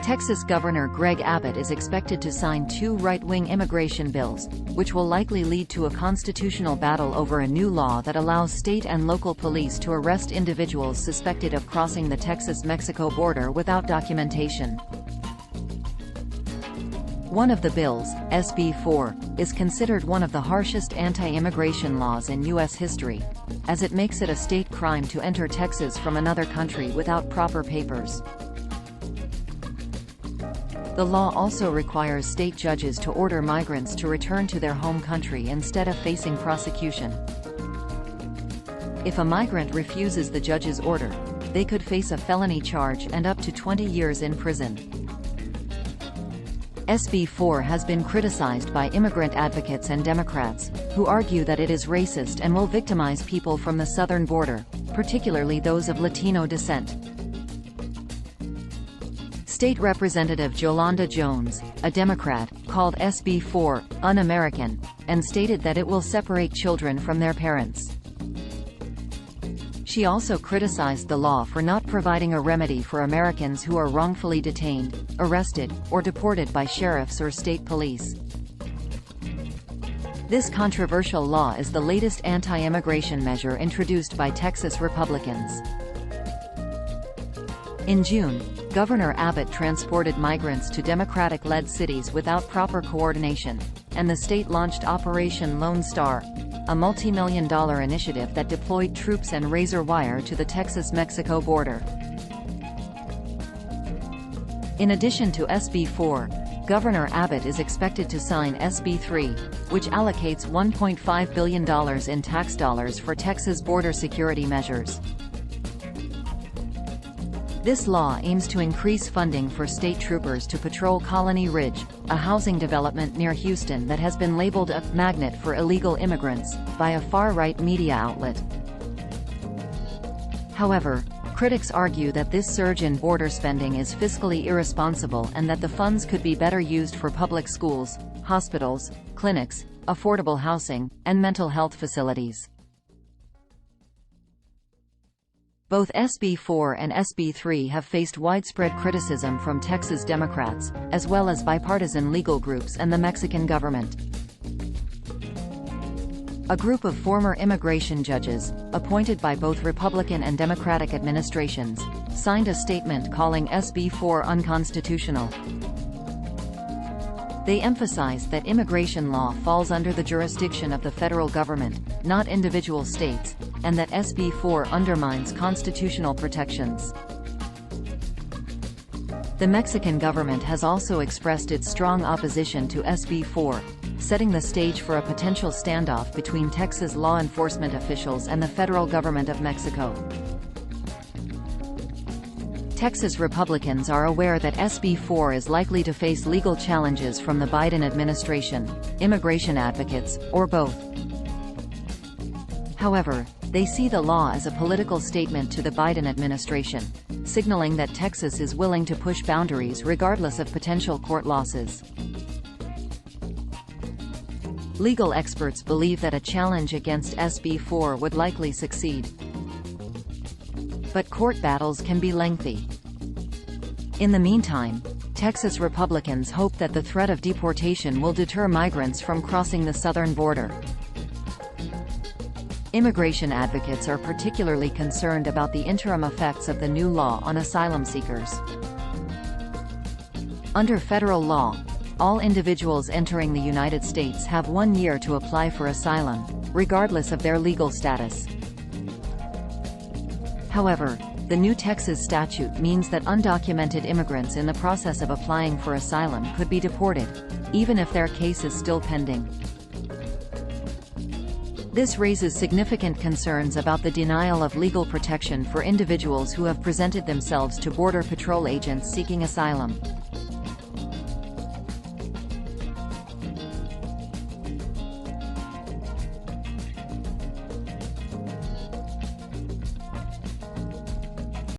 Texas Governor Greg Abbott is expected to sign 2 right-wing immigration bills, which will likely lead to a constitutional battle over a new law that allows state and local police to arrest individuals suspected of crossing the Texas-Mexico border without documentation. One of the bills, SB 4, is considered one of the harshest anti-immigration laws in U.S. history, as it makes it a state crime to enter Texas from another country without proper papers. The law also requires state judges to order migrants to return to their home country instead of facing prosecution. If a migrant refuses the judge's order, they could face a felony charge and up to 20 years in prison. SB 4 has been criticized by immigrant advocates and Democrats, who argue that it is racist and will victimize people from the southern border, particularly those of Latino descent. State Representative Yolanda Jones, a Democrat, called SB 4 un-American, and stated that it will separate children from their parents. She also criticized the law for not providing a remedy for Americans who are wrongfully detained, arrested, or deported by sheriffs or state police. This controversial law is the latest anti-immigration measure introduced by Texas Republicans. In June, Governor Abbott transported migrants to Democratic-led cities without proper coordination, and the state launched Operation Lone Star, a multi-million-dollar initiative that deployed troops and razor wire to the Texas-Mexico border. In addition to SB 4, Governor Abbott is expected to sign SB 3, which allocates $1.5 billion in tax dollars for Texas border security measures. This law aims to increase funding for state troopers to patrol Colony Ridge, a housing development near Houston that has been labeled a magnet for illegal immigrants by a far-right media outlet. However, critics argue that this surge in border spending is fiscally irresponsible and that the funds could be better used for public schools, hospitals, clinics, affordable housing, and mental health facilities. Both SB 4 and SB 3 have faced widespread criticism from Texas Democrats, as well as bipartisan legal groups and the Mexican government. A group of former immigration judges, appointed by both Republican and Democratic administrations, signed a statement calling SB 4 unconstitutional. They emphasized that immigration law falls under the jurisdiction of the federal government, not individual states, and that SB 4 undermines constitutional protections. The Mexican government has also expressed its strong opposition to SB 4, setting the stage for a potential standoff between Texas law enforcement officials and the federal government of Mexico. Texas Republicans are aware that SB 4 is likely to face legal challenges from the Biden administration, immigration advocates, or both. However, they see the law as a political statement to the Biden administration, signaling that Texas is willing to push boundaries regardless of potential court losses. Legal experts believe that a challenge against SB 4 would likely succeed. But court battles can be lengthy. In the meantime, Texas Republicans hope that the threat of deportation will deter migrants from crossing the southern border. Immigration advocates are particularly concerned about the interim effects of the new law on asylum seekers. Under federal law, all individuals entering the United States have 1 year to apply for asylum, regardless of their legal status. However, the new Texas statute means that undocumented immigrants in the process of applying for asylum could be deported, even if their case is still pending. This raises significant concerns about the denial of legal protection for individuals who have presented themselves to Border Patrol agents seeking asylum.